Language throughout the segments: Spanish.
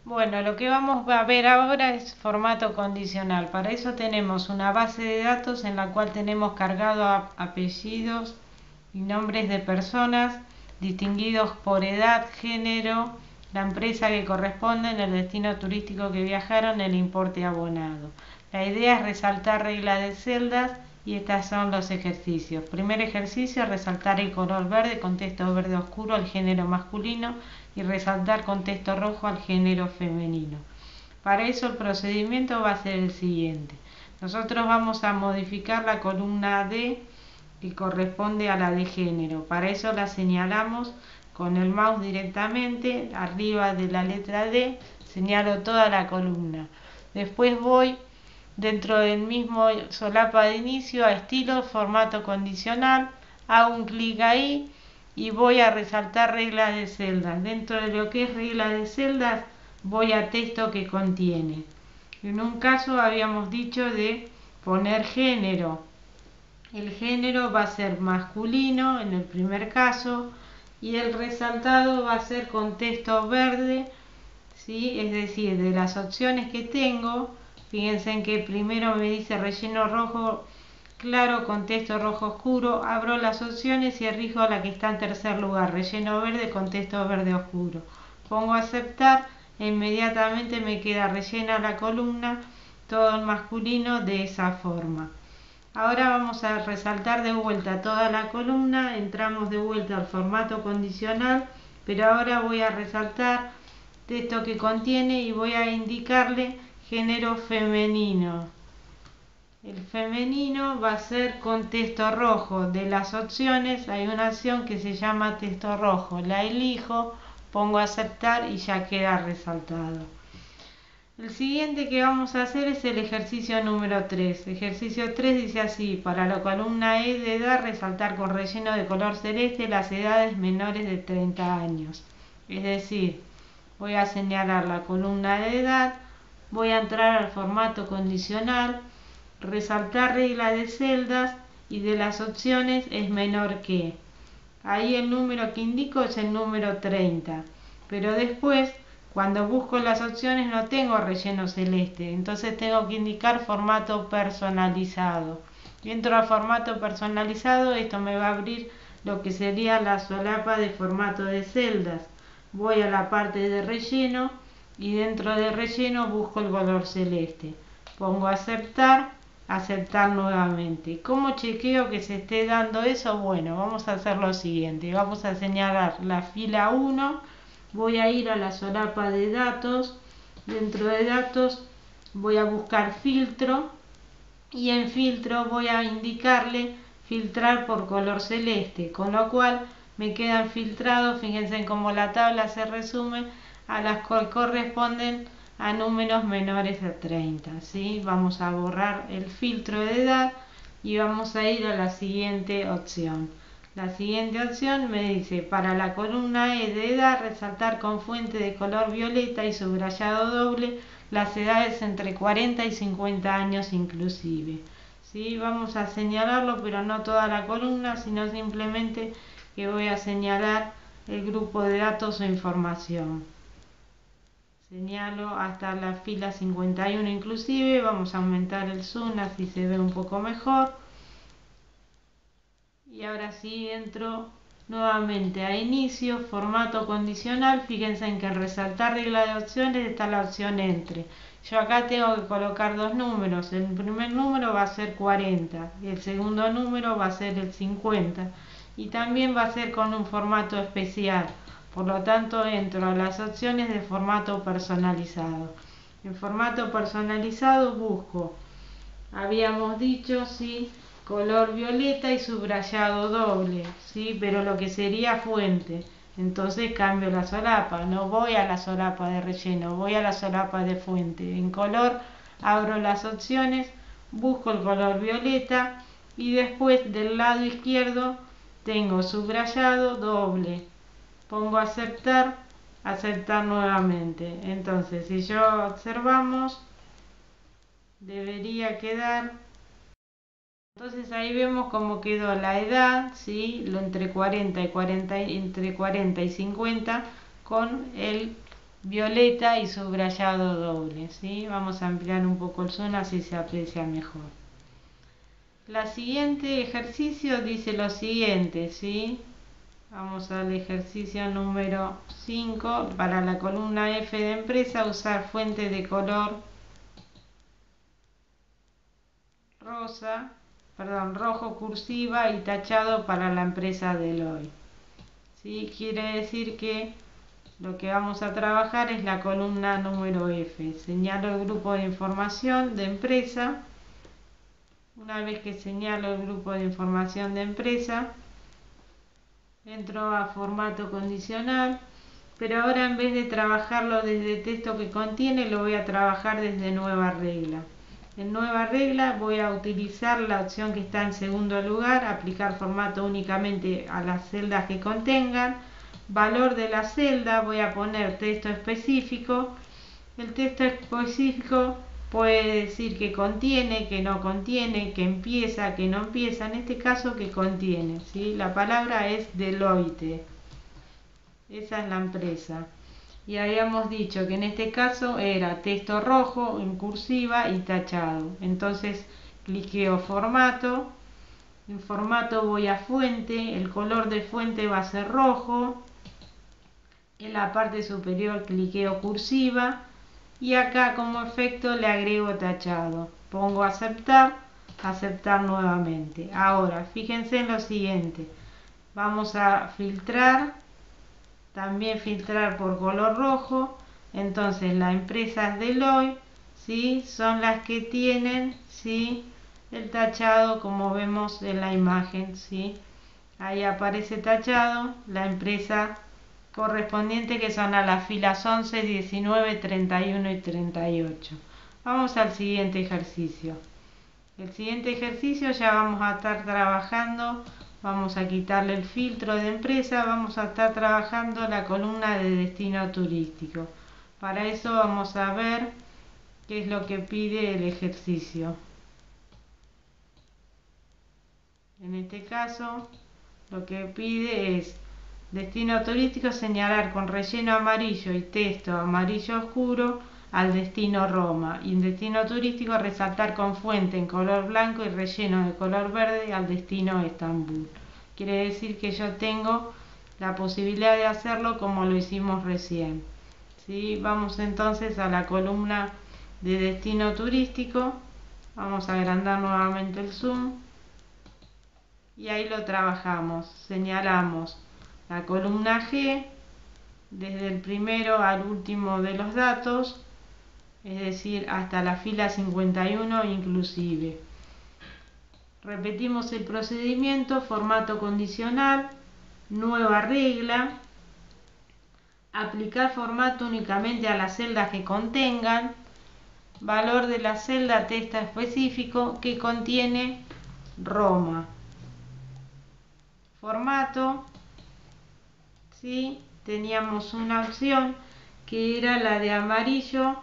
Bueno, lo que vamos a ver ahora es formato condicional. Para eso tenemos una base de datos en la cual tenemos cargado apellidos y nombres de personas distinguidos por edad, género, la empresa que corresponden, el destino turístico que viajaron, el importe abonado. La idea es resaltar reglas de celdas y estos son los ejercicios. Primer ejercicio, resaltar el color verde con texto verde oscuro al género masculino y resaltar con texto rojo al género femenino. Para eso el procedimiento va a ser el siguiente. Nosotros vamos a modificar la columna D que corresponde a la de género. Para eso la señalamos con el mouse directamente arriba de la letra D, señalo toda la columna. Después voy dentro del mismo solapa de inicio a estilo, formato condicional, hago un clic ahí y voy a resaltar reglas de celdas. Dentro de lo que es reglas de celdas voy a texto que contiene. En un caso habíamos dicho de poner género. El género va a ser masculino en el primer caso y el resaltado va a ser con texto verde, ¿sí? Es decir, de las opciones que tengo, fíjense en que primero me dice relleno rojo claro con texto rojo oscuro, abro las opciones y elijo la que está en tercer lugar, relleno verde con texto verde oscuro. Pongo aceptar e inmediatamente me queda rellena la columna, todo en masculino de esa forma. Ahora vamos a resaltar de vuelta toda la columna, entramos de vuelta al formato condicional, pero ahora voy a resaltar texto que contiene y voy a indicarle género femenino. El femenino va a ser con texto rojo. De las opciones hay una opción que se llama texto rojo. La elijo, pongo aceptar y ya queda resaltado. El siguiente que vamos a hacer es el ejercicio número 3. Ejercicio 3 dice así: para la columna E de edad, resaltar con relleno de color celeste las edades menores de 30 años. Es decir, voy a señalar la columna de edad, voy a entrar al formato condicional, resaltar regla de celdas y de las opciones es menor que. Ahí el número que indico es el número 30, pero después cuando busco las opciones no tengo relleno celeste, entonces tengo que indicar formato personalizado. Entro al formato personalizado, esto me va a abrir lo que sería la solapa de formato de celdas. Voy a la parte de relleno y dentro de relleno busco el color celeste. Pongo aceptar, aceptar nuevamente. ¿Cómo chequeo que se esté dando eso? Bueno, vamos a hacer lo siguiente. Vamos a señalar la fila 1. Voy a ir a la solapa de datos, dentro de datos voy a buscar filtro y en filtro voy a indicarle filtrar por color celeste, con lo cual me quedan filtrados, fíjense en cómo la tabla se resume a las que corresponden a números menores de 30, ¿sí? Vamos a borrar el filtro de edad y vamos a ir a la siguiente opción. La siguiente opción me dice, para la columna E de edad, resaltar con fuente de color violeta y subrayado doble las edades entre 40 y 50 años inclusive. ¿Sí? Vamos a señalarlo, pero no toda la columna, sino simplemente que voy a señalar el grupo de datos o información. Señalo hasta la fila 51 inclusive, vamos a aumentar el zoom así se ve un poco mejor. Y ahora sí entro nuevamente a inicio, formato condicional. Fíjense en que en resaltar regla de opciones está la opción entre. Yo acá tengo que colocar dos números. El primer número va a ser 40 y el segundo número va a ser el 50. Y también va a ser con un formato especial. Por lo tanto entro a las opciones de formato personalizado. En formato personalizado busco, habíamos dicho, sí, color violeta y subrayado doble, ¿sí? Pero lo que sería fuente. Entonces cambio la solapa, no voy a la solapa de relleno, voy a la solapa de fuente. En color abro las opciones, busco el color violeta y después del lado izquierdo tengo subrayado doble. Pongo aceptar, aceptar nuevamente. Entonces si yo observamos, debería quedar. Entonces ahí vemos cómo quedó la edad, ¿sí? Lo entre 40 y 50 con el violeta y subrayado doble, ¿sí? Vamos a ampliar un poco el zoom así se aprecia mejor. La siguiente ejercicio dice lo siguiente, ¿sí? Vamos al ejercicio número 5. Para la columna F de empresa, usar fuente de color rojo cursiva y tachado para la empresa Deloitte. ¿Sí? Quiere decir que lo que vamos a trabajar es la columna número F. Señalo el grupo de información de empresa. Una vez que señalo el grupo de información de empresa, entro a formato condicional, pero ahora en vez de trabajarlo desde texto que contiene, lo voy a trabajar desde nueva regla. En nueva regla voy a utilizar la opción que está en segundo lugar, aplicar formato únicamente a las celdas que contengan. Valor de la celda, voy a poner texto específico. El texto específico puede decir que contiene, que no contiene, que empieza, que no empieza. En este caso que contiene, ¿sí? La palabra es Deloitte. Esa es la empresa. Y habíamos dicho que en este caso era texto rojo en cursiva y tachado. Entonces cliqueo formato. En formato voy a fuente. El color de fuente va a ser rojo. En la parte superior cliqueo cursiva. Y acá como efecto le agrego tachado. Pongo aceptar, aceptar nuevamente. Ahora fíjense en lo siguiente. Vamos a filtrar, también filtrar por color rojo. Entonces las empresas Deloitte, ¿sí? Son las que tienen, ¿sí? El tachado como vemos en la imagen, ¿sí? Ahí aparece tachado la empresa correspondiente, que son a las filas 11, 19, 31 y 38. Vamos al siguiente ejercicio. El siguiente ejercicio ya vamos a estar trabajando, vamos a quitarle el filtro de empresa, vamos a estar trabajando la columna de destino turístico. Para eso vamos a ver qué es lo que pide el ejercicio. En este caso, lo que pide es destino turístico, señalar con relleno amarillo y texto amarillo oscuro al destino Roma, y en destino turístico resaltar con fuente en color blanco y relleno de color verde al destino Estambul. Quiere decir que yo tengo la posibilidad de hacerlo como lo hicimos recién, ¿sí? Vamos entonces a la columna de destino turístico, vamos a agrandar nuevamente el zoom y ahí lo trabajamos. Señalamos la columna G desde el primero al último de los datos, es decir, hasta la fila 51 inclusive. Repetimos el procedimiento, formato condicional, nueva regla, aplicar formato únicamente a las celdas que contengan, valor de la celda texto específico que contiene Roma. Formato, ¿sí? Teníamos una opción que era la de amarillo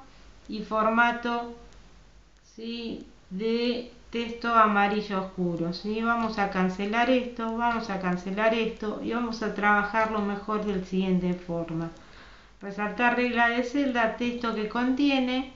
y formato, ¿sí? De texto amarillo oscuro, ¿sí? Vamos a cancelar esto y vamos a trabajarlo mejor de la siguiente forma. Resaltar regla de celda, texto que contiene,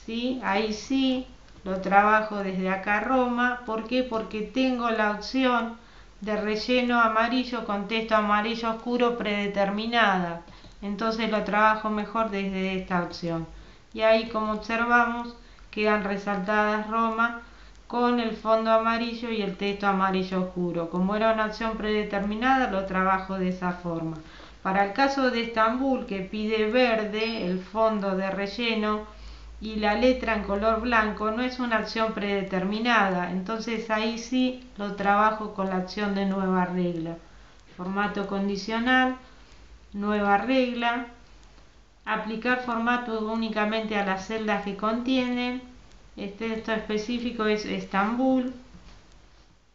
¿sí? Ahí sí lo trabajo desde acá Roma. ¿Por qué? Porque tengo la opción de relleno amarillo con texto amarillo oscuro predeterminada, entonces lo trabajo mejor desde esta opción, y ahí como observamos quedan resaltadas Roma con el fondo amarillo y el texto amarillo oscuro. Como era una opción predeterminada, lo trabajo de esa forma. Para el caso de Estambul, que pide verde el fondo de relleno y la letra en color blanco, no es una acción predeterminada, entonces ahí sí lo trabajo con la acción de nueva regla. Formato condicional, nueva regla, aplicar formato únicamente a las celdas que contienen. Este texto específico es Estambul,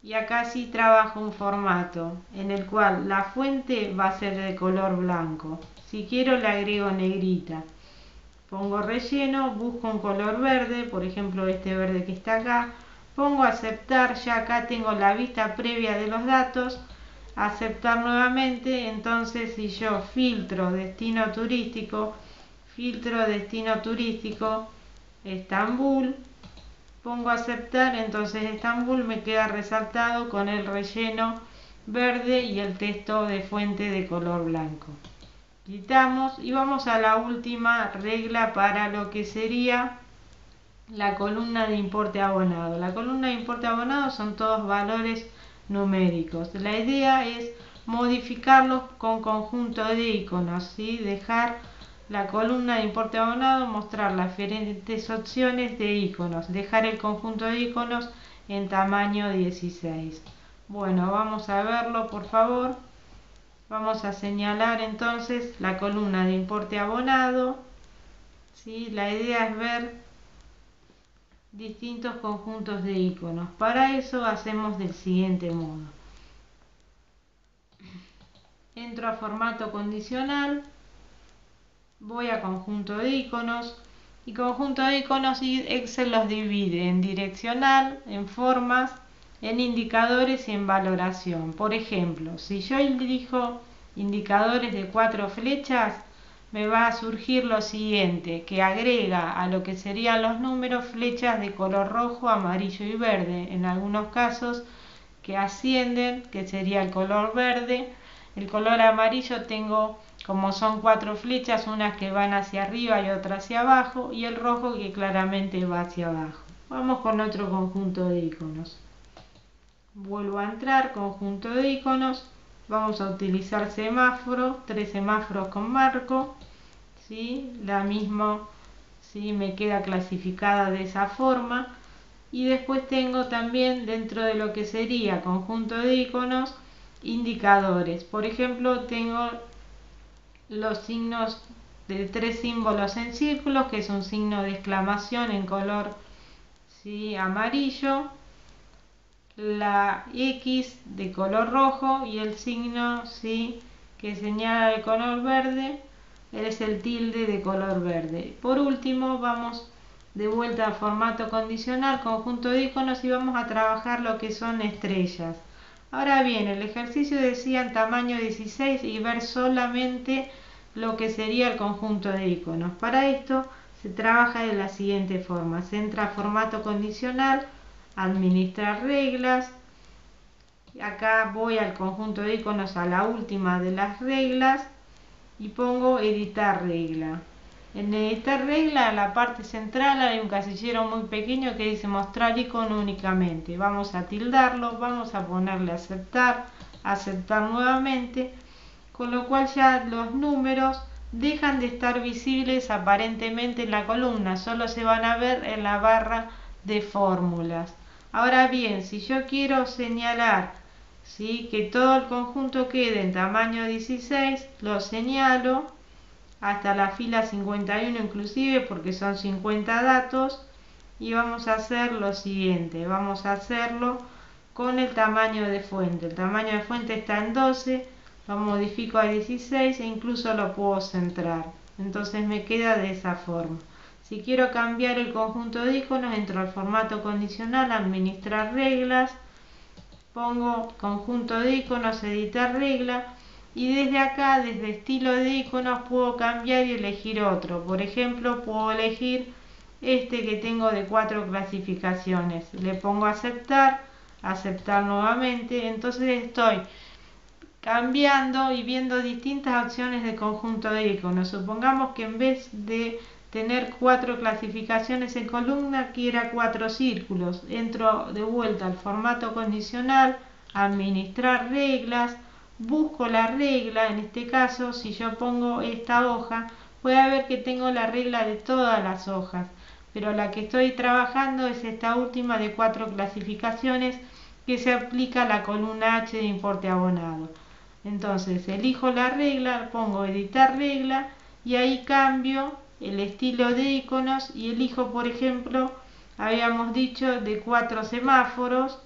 y acá sí trabajo un formato en el cual la fuente va a ser de color blanco. Si quiero le agrego negrita. Pongo relleno, busco un color verde, por ejemplo este verde que está acá, pongo aceptar, ya acá tengo la vista previa de los datos, aceptar nuevamente. Entonces si yo filtro destino turístico, filtro destino turístico, Estambul, pongo aceptar, entonces Estambul me queda resaltado con el relleno verde y el texto de fuente de color blanco. Quitamos y vamos a la última regla para lo que sería la columna de importe abonado. La columna de importe abonado son todos valores numéricos. La idea es modificarlos con conjunto de iconos, ¿sí? Dejar la columna de importe abonado, mostrar las diferentes opciones de iconos, dejar el conjunto de iconos en tamaño 16. Bueno, vamos a verlo, por favor. Vamos a señalar entonces la columna de importe abonado, ¿sí? La idea es ver distintos conjuntos de iconos. Para eso hacemos del siguiente modo. Entro a formato condicional, voy a conjunto de iconos y conjunto de iconos y Excel los divide en direccional, en formas, en indicadores y en valoración. Por ejemplo, si yo elijo indicadores de 4 flechas, me va a surgir lo siguiente, que agrega a lo que serían los números flechas de color rojo, amarillo y verde. En algunos casos que ascienden, que sería el color verde. El color amarillo tengo, como son 4 flechas, unas que van hacia arriba y otras hacia abajo, y el rojo que claramente va hacia abajo. Vamos con otro conjunto de iconos. Vuelvo a entrar, conjunto de iconos, vamos a utilizar semáforo, 3 semáforos con marco, ¿sí? La misma, ¿sí? Me queda clasificada de esa forma. Y después tengo también dentro de lo que sería conjunto de iconos, indicadores. Por ejemplo, tengo los signos de 3 símbolos en círculos, que es un signo de exclamación en color, ¿sí? Amarillo, la X de color rojo y el signo, ¿sí? Que señala el color verde es el tilde de color verde. Por último, vamos de vuelta a formato condicional, conjunto de iconos, y vamos a trabajar lo que son estrellas. Ahora bien, el ejercicio decía en tamaño 16 y ver solamente lo que sería el conjunto de iconos. Para esto se trabaja de la siguiente forma: se entra a formato condicional, administrar reglas, acá voy al conjunto de iconos, a la última de las reglas, y pongo editar regla. En editar regla, en la parte central hay un casillero muy pequeño que dice mostrar icono únicamente. Vamos a tildarlo, vamos a ponerle aceptar, aceptar nuevamente, con lo cual ya los números dejan de estar visibles aparentemente en la columna, solo se van a ver en la barra de fórmulas. Ahora bien, si yo quiero señalar, ¿sí?, que todo el conjunto quede en tamaño 16, lo señalo hasta la fila 51 inclusive, porque son 50 datos, y vamos a hacer lo siguiente: vamos a hacerlo con el tamaño de fuente. El tamaño de fuente está en 12, lo modifico a 16 e incluso lo puedo centrar. Entonces me queda de esa forma. Si quiero cambiar el conjunto de iconos, entro al formato condicional, administrar reglas, pongo conjunto de iconos, editar regla, y desde acá, desde estilo de iconos, puedo cambiar y elegir otro. Por ejemplo, puedo elegir este que tengo de 4 clasificaciones. Le pongo aceptar, aceptar nuevamente. Entonces estoy cambiando y viendo distintas opciones de conjunto de iconos. Supongamos que en vez de tener 4 clasificaciones en columna, quiera 4 círculos. Entro de vuelta al formato condicional, administrar reglas, busco la regla. En este caso, si yo pongo esta hoja, puede ver que tengo la regla de todas las hojas, pero la que estoy trabajando es esta última de 4 clasificaciones, que se aplica a la columna H de importe abonado. Entonces elijo la regla, pongo editar regla, y ahí cambio el estilo de iconos y elijo, por ejemplo, habíamos dicho de 4 semáforos,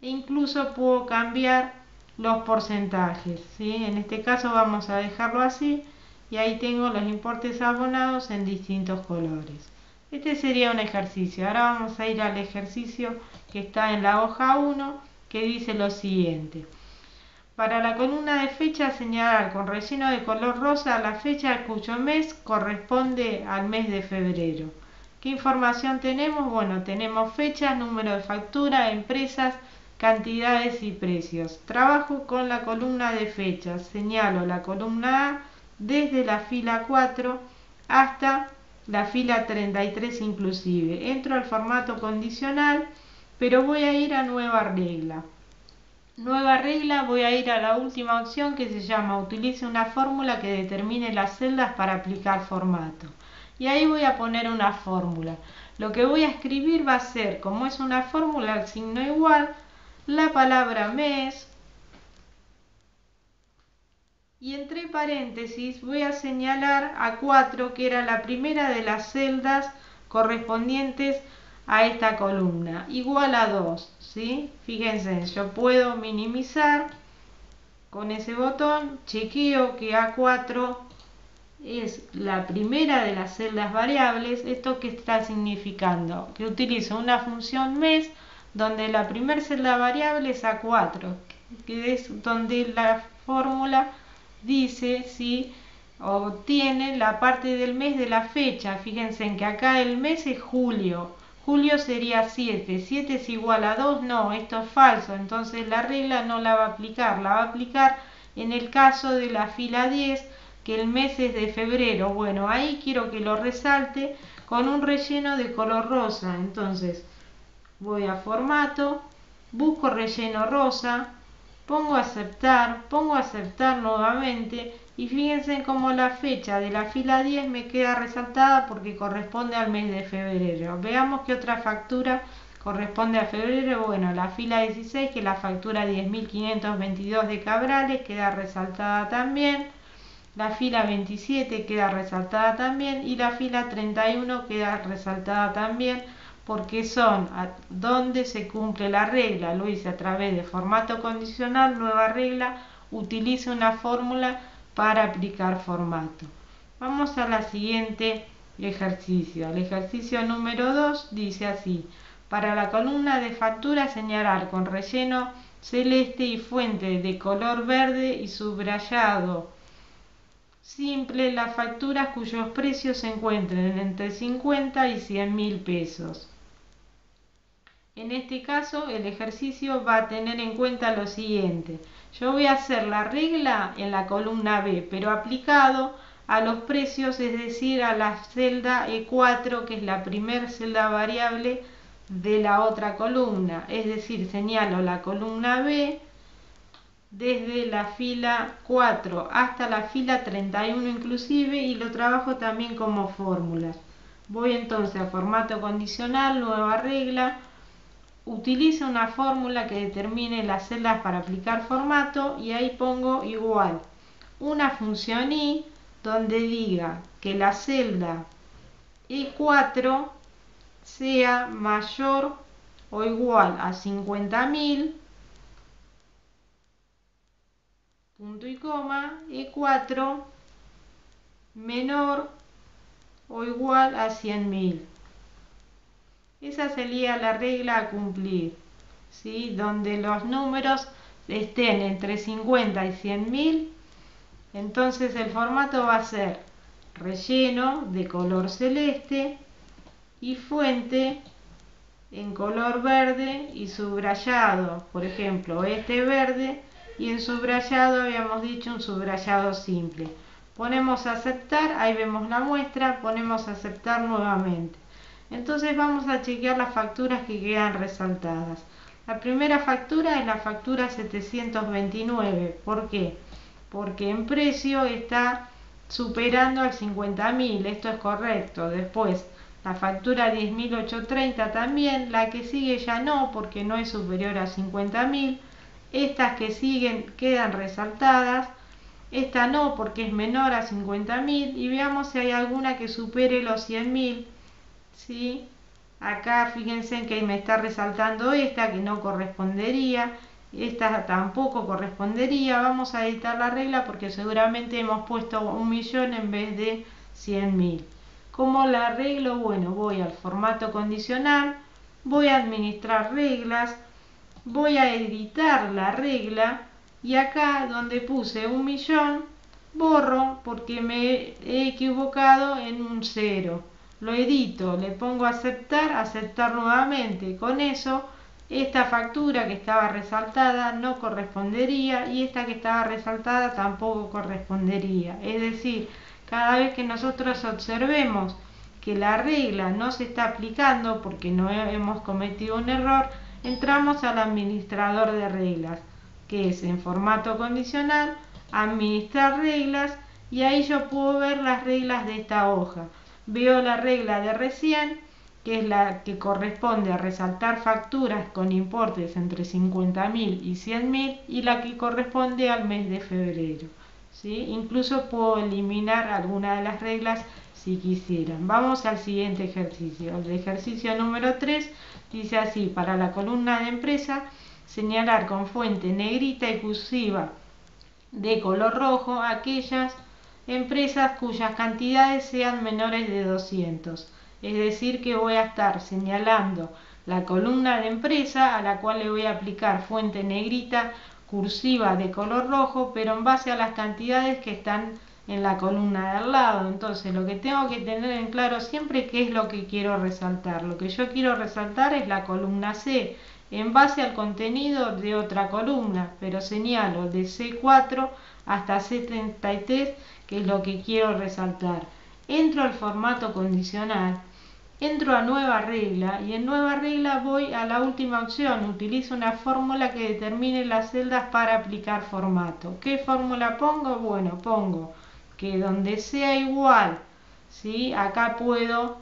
e incluso puedo cambiar los porcentajes, ¿sí? En este caso vamos a dejarlo así, y ahí tengo los importes abonados en distintos colores. Este sería un ejercicio. Ahora vamos a ir al ejercicio que está en la hoja 1, que dice lo siguiente: Para la columna de fecha, señalar con relleno de color rosa la fecha cuyo mes corresponde al mes de febrero. ¿Qué información tenemos? Bueno, tenemos fechas, número de factura, empresas, cantidades y precios. Trabajo con la columna de fechas. Señalo la columna A desde la fila 4 hasta la fila 33 inclusive. Entro al formato condicional, pero voy a ir a nueva regla. Nueva regla, voy a ir a la última opción que se llama utilice una fórmula que determine las celdas para aplicar formato. Y ahí voy a poner una fórmula. Lo que voy a escribir va a ser, como es una fórmula, el signo igual, la palabra mes, y entre paréntesis voy a señalar a 4, que era la primera de las celdas correspondientes a esta columna, igual a 2, ¿sí? Fíjense, yo puedo minimizar con ese botón, chequeo que A4 es la primera de las celdas variables. ¿Esto qué está significando? Que utilizo una función mes donde la primera celda variable es A4, que es donde la fórmula dice si obtiene la parte del mes de la fecha. Fíjense en que acá el mes es julio. Julio sería 7. 7 es igual a 2. No, esto es falso. Entonces la regla no la va a aplicar. La va a aplicar en el caso de la fila 10, que el mes es de febrero. Bueno, ahí quiero que lo resalte con un relleno de color rosa. Entonces voy a formato, busco relleno rosa, pongo aceptar nuevamente, y fíjense cómo la fecha de la fila 10 me queda resaltada porque corresponde al mes de febrero. Veamos qué otra factura corresponde a febrero. Bueno, la fila 16, que es la factura 10.522 de Cabrales, queda resaltada también. La fila 27 queda resaltada también, y la fila 31 queda resaltada también, porque son donde se cumple la regla. Lo hice a través de formato condicional, nueva regla, utilice una fórmula para aplicar formato. Vamos a la siguiente ejercicio. El ejercicio número 2 dice así: para la columna de factura, señalar con relleno celeste y fuente de color verde y subrayado simple las facturas cuyos precios se encuentren entre 50 y 100.000 pesos. En este caso, el ejercicio va a tener en cuenta lo siguiente: yo voy a hacer la regla en la columna B, pero aplicado a los precios, es decir, a la celda E4, que es la primera celda variable de la otra columna. Es decir, señalo la columna B desde la fila 4 hasta la fila 31 inclusive, y lo trabajo también como fórmulas. Voy entonces a formato condicional, nueva regla, utiliza una fórmula que determine las celdas para aplicar formato, y ahí pongo igual una función i donde diga que la celda E4 sea mayor o igual a 50.000, punto y coma, E4 menor o igual a 100.000. Esa sería la regla a cumplir, ¿sí? Donde los números estén entre 50 y 100.000, entonces el formato va a ser relleno de color celeste y fuente en color verde y subrayado. Por ejemplo, este verde, y en subrayado habíamos dicho un subrayado simple. Ponemos aceptar, ahí vemos la muestra, ponemos aceptar nuevamente. Entonces vamos a chequear las facturas que quedan resaltadas. La primera factura es la factura 729. ¿Por qué? Porque en precio está superando al 50.000. Esto es correcto. Después, la factura 10.830 también. La que sigue ya no, porque no es superior a 50.000. Estas que siguen quedan resaltadas. Esta no, porque es menor a 50.000. Y veamos si hay alguna que supere los 100.000. ¿Sí? Acá fíjense que me está resaltando esta, que no correspondería. Esta tampoco correspondería. Vamos a editar la regla porque seguramente hemos puesto 1.000.000 en vez de 100.000. ¿Cómo la arreglo? Bueno, voy al formato condicional, voy a administrar reglas, voy a editar la regla, y acá donde puse 1.000.000 borro porque me he equivocado en un 0. Lo edito, le pongo aceptar, aceptar nuevamente. Con eso esta factura que estaba resaltada no correspondería y esta que estaba resaltada tampoco correspondería. Es decir, cada vez que nosotros observemos que la regla no se está aplicando porque no hemos cometido un error, entramos al administrador de reglas, que es en formato condicional, administrar reglas, y ahí yo puedo ver las reglas de esta hoja. Veo la regla de recién, que es la que corresponde a resaltar facturas con importes entre 50.000 y 100.000 y la que corresponde al mes de febrero, ¿sí? Incluso puedo eliminar alguna de las reglas si quisieran. Vamos al siguiente ejercicio. El ejercicio número 3 dice así: para la columna de empresa, señalar con fuente negrita y cursiva de color rojo aquellas empresas cuyas cantidades sean menores de 200. Es decir, que voy a estar señalando la columna de empresa a la cual le voy a aplicar fuente negrita cursiva de color rojo, pero en base a las cantidades que están en la columna de al lado. Entonces lo que tengo que tener en claro siempre qué es lo que quiero resaltar. Lo que yo quiero resaltar es la columna C en base al contenido de otra columna, pero señalo de C4 hasta C33, que es lo que quiero resaltar. Entro al formato condicional, entro a nueva regla y en nueva regla voy a la última opción. Utilizo una fórmula que determine las celdas para aplicar formato. ¿Qué fórmula pongo? Bueno, pongo que donde sea igual, ¿sí? Acá puedo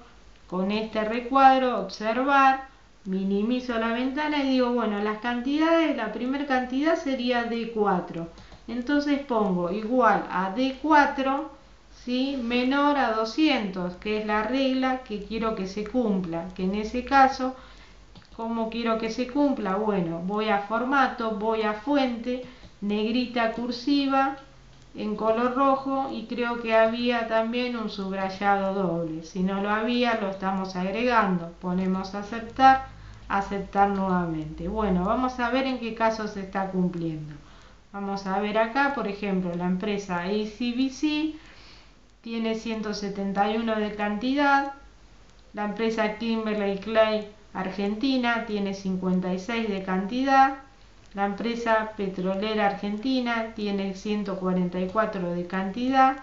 con este recuadro observar, minimizo la ventana y digo, bueno, las cantidades, la primera cantidad sería D4. Entonces pongo igual a D4, ¿sí? Menor a 200, que es la regla que quiero que se cumpla. Que en ese caso, ¿cómo quiero que se cumpla? Bueno, voy a formato, voy a fuente, negrita cursiva, en color rojo, y creo que había también un subrayado doble. Si no lo había, lo estamos agregando. Ponemos aceptar, aceptar nuevamente. Bueno, vamos a ver en qué caso se está cumpliendo. Vamos a ver acá, por ejemplo, la empresa ACBC tiene 171 de cantidad, la empresa Kimberly Clay Argentina tiene 56 de cantidad, la empresa petrolera argentina tiene 144 de cantidad,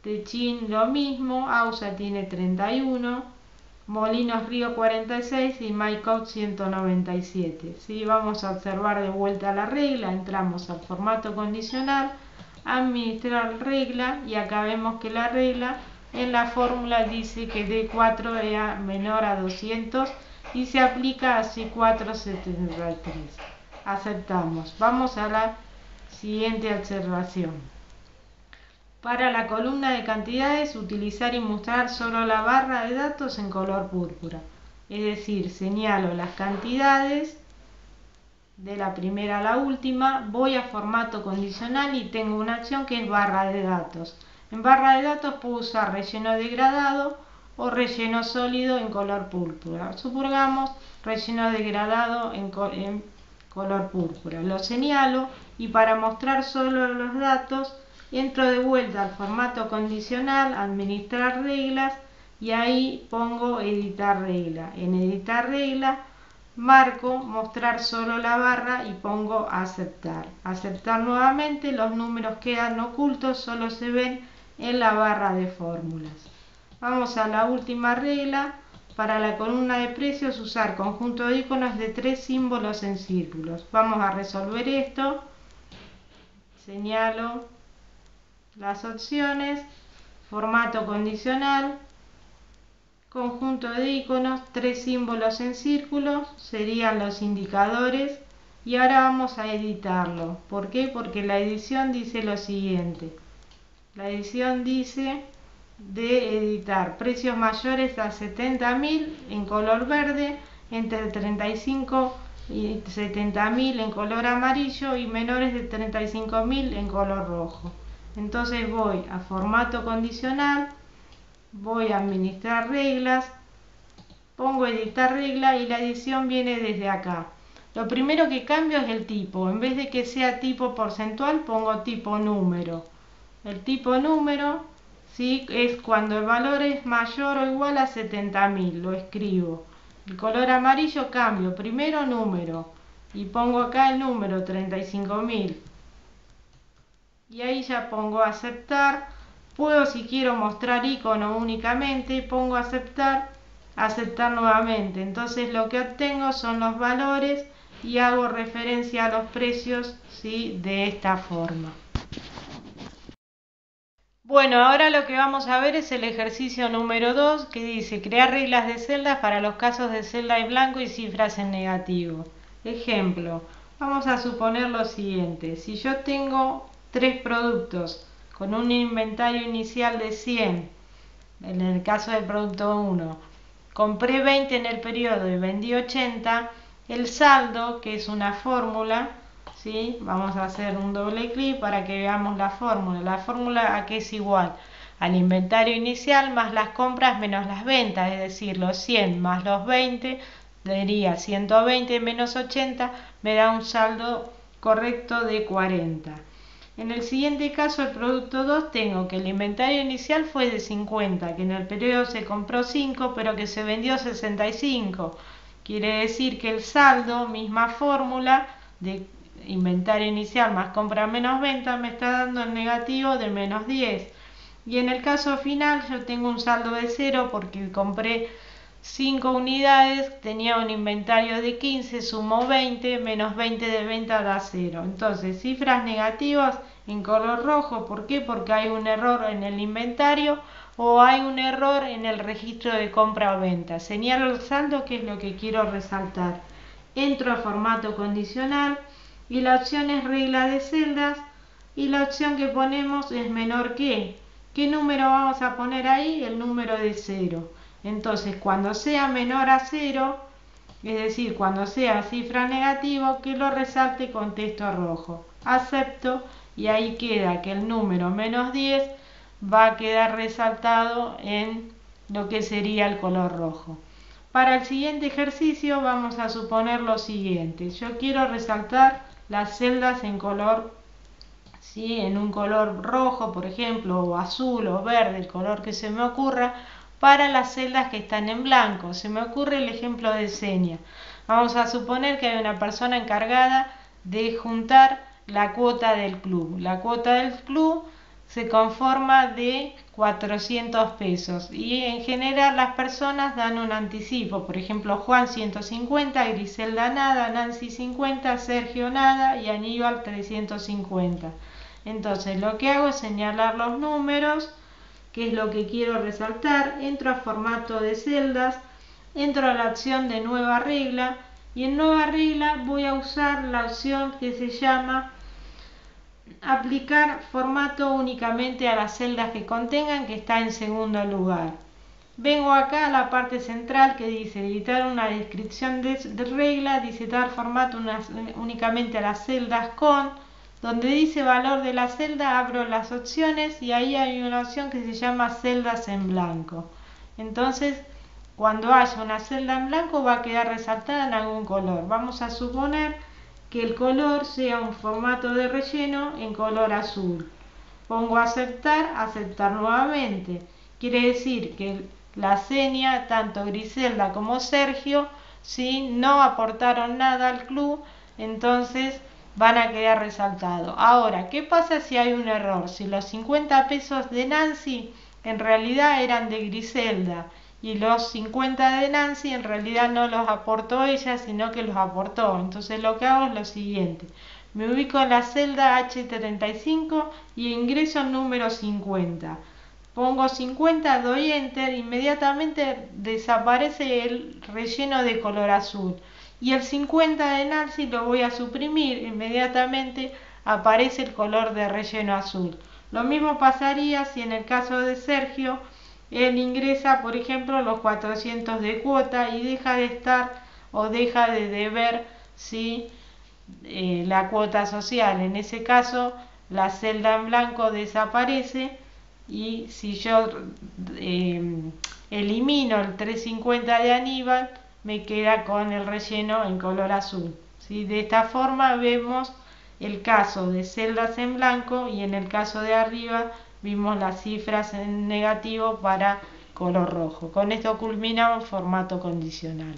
Techin lo mismo, AUSA tiene 31, Molinos Río 46 y MyCode 197. ¿Sí? Vamos a observar de vuelta la regla, entramos al formato condicional, administrar regla, y acá vemos que la regla en la fórmula dice que D4 era menor a 200 y se aplica a C473. Aceptamos. Vamos a la siguiente observación. Para la columna de cantidades, utilizar y mostrar solo la barra de datos en color púrpura. Es decir, señalo las cantidades de la primera a la última, voy a formato condicional y tengo una acción que es barra de datos. En barra de datos puedo usar relleno degradado o relleno sólido en color púrpura. Supongamos relleno degradado en color púrpura. Lo señalo y para mostrar solo los datos entro de vuelta al formato condicional, administrar reglas, y ahí pongo editar regla. En editar regla marco mostrar solo la barra y pongo aceptar. Aceptar nuevamente, los números quedan ocultos, solo se ven en la barra de fórmulas. Vamos a la última regla. Para la columna de precios, usar conjunto de iconos de 3 símbolos en círculos. Vamos a resolver esto. Señalo las opciones, formato condicional, conjunto de iconos, 3 símbolos en círculos, serían los indicadores, y ahora vamos a editarlo. ¿Por qué? Porque la edición dice lo siguiente. La edición dice de editar precios mayores a 70.000 en color verde, entre 35 y 70.000 en color amarillo y menores de 35.000 en color rojo. Entonces voy a formato condicional, voy a administrar reglas, pongo editar regla y la edición viene desde acá. Lo primero que cambio es el tipo. En vez de que sea tipo porcentual, pongo tipo número. El tipo número, ¿sí?, es cuando el valor es mayor o igual a 70.000. Lo escribo. El color amarillo cambio. Primero número. Y pongo acá el número 35.000. Y ahí ya pongo aceptar. Puedo, si quiero mostrar icono únicamente, pongo aceptar, aceptar nuevamente. Entonces lo que obtengo son los valores y hago referencia a los precios, ¿sí?, de esta forma. Bueno, ahora lo que vamos a ver es el ejercicio número 2, que dice crear reglas de celdas para los casos de celda en blanco y cifras en negativo. Ejemplo, vamos a suponer lo siguiente: si yo tengo 3 productos con un inventario inicial de 100, en el caso del producto 1, compré 20 en el periodo y vendí 80, el saldo, que es una fórmula, ¿sí?, vamos a hacer un doble clic para que veamos la fórmula. La fórmula a qué es igual: al inventario inicial más las compras menos las ventas, es decir, los 100 más los 20 daría 120 menos 80, me da un saldo correcto de 40. En el siguiente caso, el producto 2, tengo que el inventario inicial fue de 50, que en el periodo se compró 5, pero que se vendió 65. Quiere decir que el saldo, misma fórmula, de inventario inicial más compra menos venta, me está dando el negativo de menos 10. Y en el caso final yo tengo un saldo de 0 porque compré 5 unidades, tenía un inventario de 15, sumo 20, menos 20 de venta da 0. Entonces, cifras negativas en color rojo. ¿Por qué? Porque hay un error en el inventario o hay un error en el registro de compra o venta. Señalo el saldo, que es lo que quiero resaltar. Entro a formato condicional y la opción es regla de celdas, y la opción que ponemos es menor que. ¿Qué número vamos a poner ahí? El número de 0. Entonces, cuando sea menor a 0, es decir, cuando sea cifra negativa, que lo resalte con texto rojo. Acepto, y ahí queda que el número menos 10 va a quedar resaltado en lo que sería el color rojo. Para el siguiente ejercicio vamos a suponer lo siguiente: yo quiero resaltar las celdas en color, ¿sí?, en un color rojo, por ejemplo, o azul o verde, el color que se me ocurra, para las celdas que están en blanco. Se me ocurre el ejemplo de seña. Vamos a suponer que hay una persona encargada de juntar la cuota del club. La cuota del club se conforma de 400 pesos y en general las personas dan un anticipo. Por ejemplo, Juan 150, Griselda nada, Nancy 50, Sergio nada y Aníbal 350. Entonces lo que hago es señalar los números, que es lo que quiero resaltar. Entro a formato de celdas, entro a la opción de nueva regla, y en nueva regla voy a usar la opción que se llama aplicar formato únicamente a las celdas que contengan, que está en segundo lugar. Vengo acá a la parte central que dice editar una descripción de regla, dice dar formato únicamente a las celdas con. Donde dice valor de la celda, abro las opciones y ahí hay una opción que se llama celdas en blanco. Entonces, cuando haya una celda en blanco va a quedar resaltada en algún color. Vamos a suponer que el color sea un formato de relleno en color azul. Pongo aceptar, aceptar nuevamente. Quiere decir que la seña, tanto Griselda como Sergio, ¿sí?, no aportaron nada al club, entonces van a quedar resaltados. Ahora, ¿qué pasa si hay un error? Si los 50 pesos de Nancy en realidad eran de Griselda y los 50 de Nancy en realidad no los aportó ella, sino que los aportó. Entonces lo que hago es lo siguiente: me ubico en la celda H35 y ingreso el número 50. Pongo 50, doy enter, inmediatamente desaparece el relleno de color azul. Y el 50 de Nancy lo voy a suprimir, inmediatamente aparece el color de relleno azul. Lo mismo pasaría si en el caso de Sergio él ingresa, por ejemplo, los 400 de cuota y deja de estar o deja de deber, ¿sí?, la cuota social. En ese caso la celda en blanco desaparece, y si yo elimino el 350 de Aníbal, me queda con el relleno en color azul, ¿sí? De esta forma vemos el caso de celdas en blanco y en el caso de arriba vimos las cifras en negativo para color rojo. Con esto culminamos formato condicional.